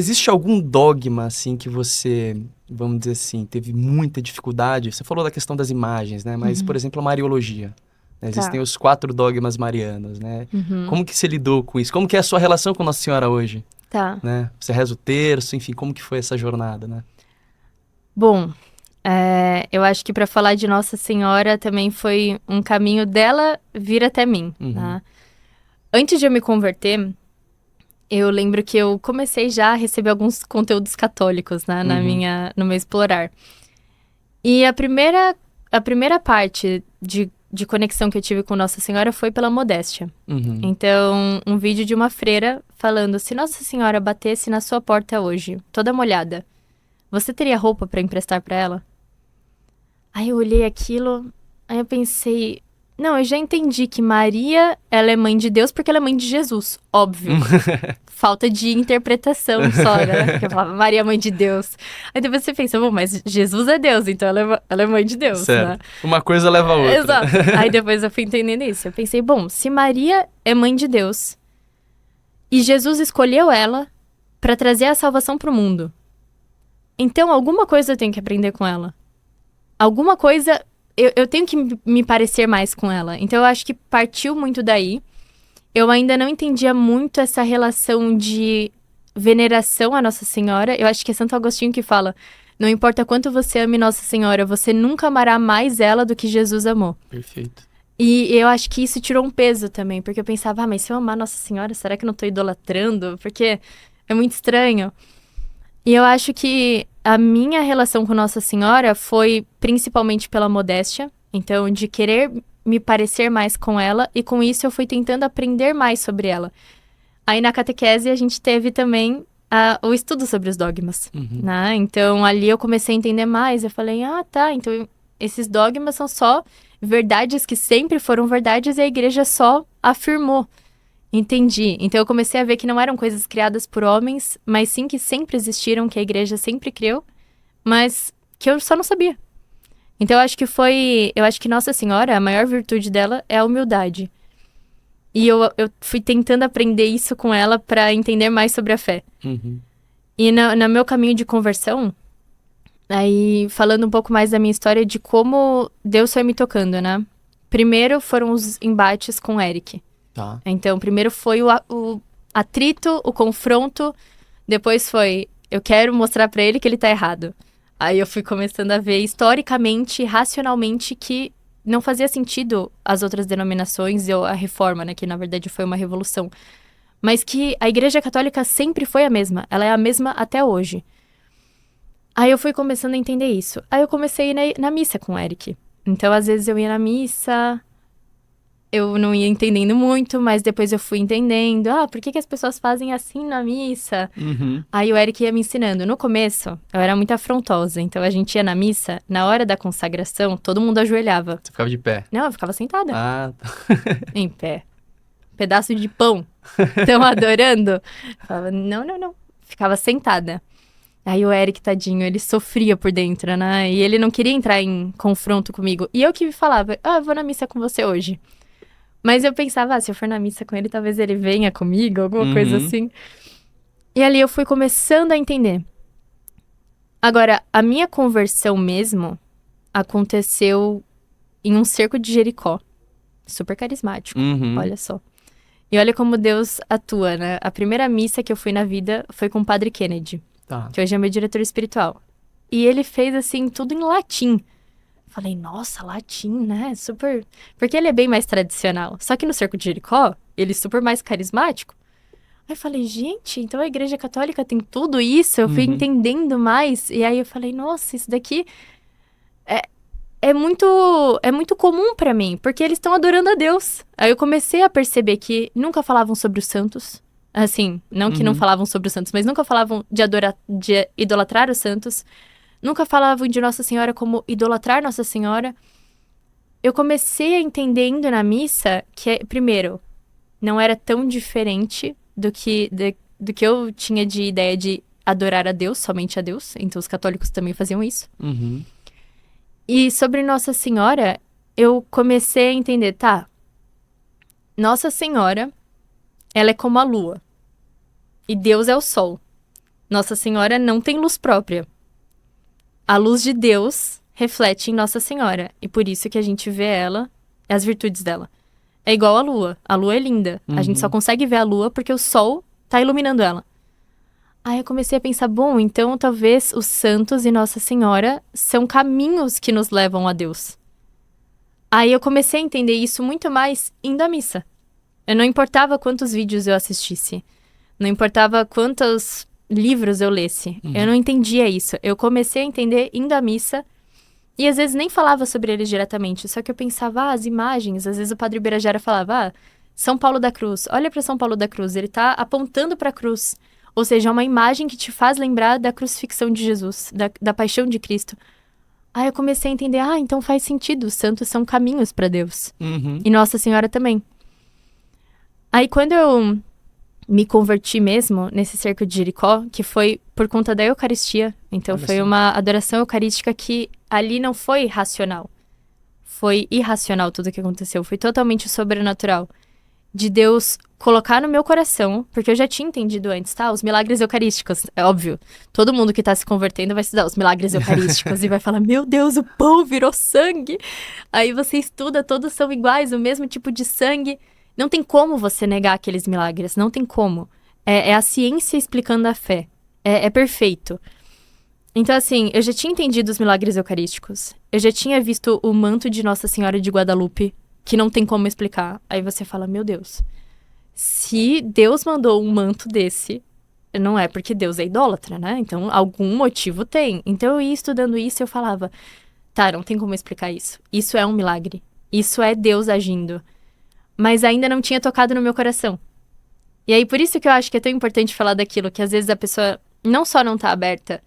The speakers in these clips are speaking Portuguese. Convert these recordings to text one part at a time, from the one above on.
Existe algum dogma, assim, que você, vamos dizer assim, teve muita dificuldade? Você falou da questão das imagens, né? Mas, por exemplo, a Mariologia. Né? Existem Tá. os 4 dogmas marianos, né? Uhum. Como que você lidou com isso? Como que é a sua relação com Nossa Senhora hoje? Tá. Né? Você reza o terço, enfim, como que foi essa jornada, né? Bom, eu acho que para falar de Nossa Senhora também foi um caminho dela vir até mim, Uhum, né? Antes de eu me converter, eu lembro que eu comecei já a receber alguns conteúdos católicos, né, uhum, no meu explorar. E a primeira parte de conexão que eu tive com Nossa Senhora foi pela modéstia. uhum. Então, um vídeo de uma freira falando: se Nossa Senhora batesse na sua porta hoje, toda molhada, você teria roupa para emprestar para ela? Aí eu olhei aquilo, aí eu pensei, não, eu já entendi que Maria, ela é mãe de Deus porque ela é mãe de Jesus, óbvio. Falta de interpretação só, né? Porque eu falava, Maria é mãe de Deus. Aí depois você pensa, bom, mas Jesus é Deus, então ela é mãe de Deus, né? Certo. Uma coisa leva a outra. Exato. Aí depois eu fui entendendo isso. Eu pensei, bom, se Maria é mãe de Deus e Jesus escolheu ela pra trazer a salvação pro mundo, então alguma coisa eu tenho que aprender com ela. Alguma coisa eu tenho que me parecer mais com ela. Então eu acho que partiu muito daí. Eu ainda não entendia muito essa relação de veneração à Nossa Senhora. Eu acho que é Santo Agostinho que fala: não importa quanto você ame Nossa Senhora, você nunca amará mais ela do que Jesus amou. Perfeito. E eu acho que isso tirou um peso também, porque eu pensava, mas se eu amar Nossa Senhora, será que eu não tô idolatrando? Porque é muito estranho. E eu acho que a minha relação com Nossa Senhora foi principalmente pela modéstia, então de querer me parecer mais com ela, e com isso eu fui tentando aprender mais sobre ela. Aí na catequese a gente teve também o estudo sobre os dogmas, Uhum. né? Então ali eu comecei a entender mais, eu falei, ah, tá, então esses dogmas são só verdades que sempre foram verdades e a igreja só afirmou. Entendi. Então eu comecei a ver que não eram coisas criadas por homens, mas sim que sempre existiram, que a igreja sempre criou, mas que eu só não sabia. Então eu acho que Nossa Senhora, a maior virtude dela é a humildade. E eu fui tentando aprender isso com ela para entender mais sobre a fé. Uhum. E no meu caminho de conversão, aí falando um pouco mais da minha história de como Deus foi me tocando, né? Primeiro foram os embates com o Eric. Tá. Então, primeiro foi o atrito, o confronto. Depois foi, eu quero mostrar pra ele que ele tá errado. Aí eu fui começando a ver historicamente, racionalmente, que não fazia sentido as outras denominações e a reforma, né? Que na verdade foi uma revolução. Mas que a Igreja Católica sempre foi a mesma. Ela é a mesma até hoje. Aí eu fui começando a entender isso. Aí eu comecei a ir na missa com o Eric. Então, às vezes eu ia na missa, eu não ia entendendo muito, mas depois eu fui entendendo. Ah, por que que as pessoas fazem assim na missa? Uhum. Aí o Eric ia me ensinando. No começo, eu era muito afrontosa. Então a gente ia na missa, na hora da consagração, todo mundo ajoelhava. Você ficava de pé. Não, eu ficava sentada, Ah, tá. em pé. Pedaço de pão. Estão adorando? Eu falava, não, não, não. Ficava sentada. Aí o Eric, tadinho, ele sofria por dentro, né? E ele não queria entrar em confronto comigo. E eu que falava, eu vou na missa com você hoje. Mas eu pensava, se eu for na missa com ele, talvez ele venha comigo, alguma coisa Uhum. assim. E ali eu fui começando a entender. Agora, a minha conversão mesmo aconteceu em um cerco de Jericó. Super carismático, Uhum. olha só. E olha como Deus atua, né? A primeira missa que eu fui na vida foi com o Padre Kennedy, Tá. que hoje é meu diretor espiritual. E ele fez, assim, tudo em latim. Falei, nossa, latim, né? Super. Porque ele é bem mais tradicional. Só que no cerco de Jericó, ele é super mais carismático. Aí eu falei, gente, então a Igreja Católica tem tudo isso? Eu fui Uhum. entendendo mais. E aí eu falei, nossa, isso daqui é, é muito comum pra mim, porque eles estão adorando a Deus. Aí eu comecei a perceber que nunca falavam sobre os santos. Assim, não que não Uhum. falavam sobre os santos, mas nunca falavam de idolatrar os santos. Nunca falavam de Nossa Senhora como idolatrar Nossa Senhora. Eu comecei a entender indo na missa que, primeiro, não era tão diferente do que eu tinha de ideia de adorar a Deus, somente a Deus. Então os católicos também faziam isso. Uhum. E sobre Nossa Senhora, eu comecei a entender, tá, Nossa Senhora, ela é como a lua e Deus é o sol. Nossa Senhora não tem luz própria. A luz de Deus reflete em Nossa Senhora. E por isso que a gente vê ela, as virtudes dela. É igual a lua. A lua é linda. A gente só consegue ver a lua porque o sol tá iluminando ela. Aí eu comecei a pensar, bom, então talvez os santos e Nossa Senhora são caminhos que nos levam a Deus. Aí eu comecei a entender isso muito mais indo à missa. Eu não importava quantos vídeos eu assistisse. Não importava quantos livros eu lesse. Eu não entendia isso. Eu comecei a entender indo à missa e às vezes nem falava sobre eles diretamente. Só que eu pensava, as imagens. Às vezes o Padre Birajara falava, São Paulo da Cruz. Olha para São Paulo da Cruz. Ele tá apontando para a cruz. Ou seja, é uma imagem que te faz lembrar da crucifixão de Jesus, da paixão de Cristo. Aí eu comecei a entender, então faz sentido. Os santos são caminhos para Deus. E Nossa Senhora também. Aí quando eu me converti mesmo nesse cerco de Jericó, que foi por conta da Eucaristia. Então Olha foi só. uma adoração eucarística que ali não foi racional. Foi irracional tudo o que aconteceu. Foi totalmente sobrenatural. De Deus colocar no meu coração, porque eu já tinha entendido antes, tá? Os milagres eucarísticos, é óbvio. Todo mundo que tá se convertendo vai estudar os milagres eucarísticos e vai falar, meu Deus, o pão virou sangue. Aí você estuda, todos são iguais, o mesmo tipo de sangue. Não tem como você negar aqueles milagres, não tem como. É a ciência explicando a fé. É perfeito. Então, assim, eu já tinha entendido os milagres eucarísticos. Eu já tinha visto o manto de Nossa Senhora de Guadalupe, que não tem como explicar. Aí você fala, meu Deus, se Deus mandou um manto desse, não é porque Deus é idólatra, né? Então, algum motivo tem. Então, eu ia estudando isso e eu falava, tá, não tem como explicar isso. Isso é um milagre. Isso é Deus agindo. Mas ainda não tinha tocado no meu coração. E aí, por isso que eu acho que é tão importante falar daquilo, que às vezes a pessoa não só não tá aberta,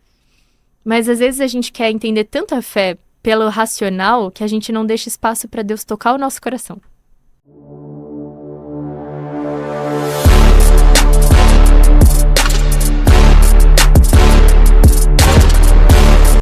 mas às vezes a gente quer entender tanto a fé pelo racional que a gente não deixa espaço para Deus tocar o nosso coração.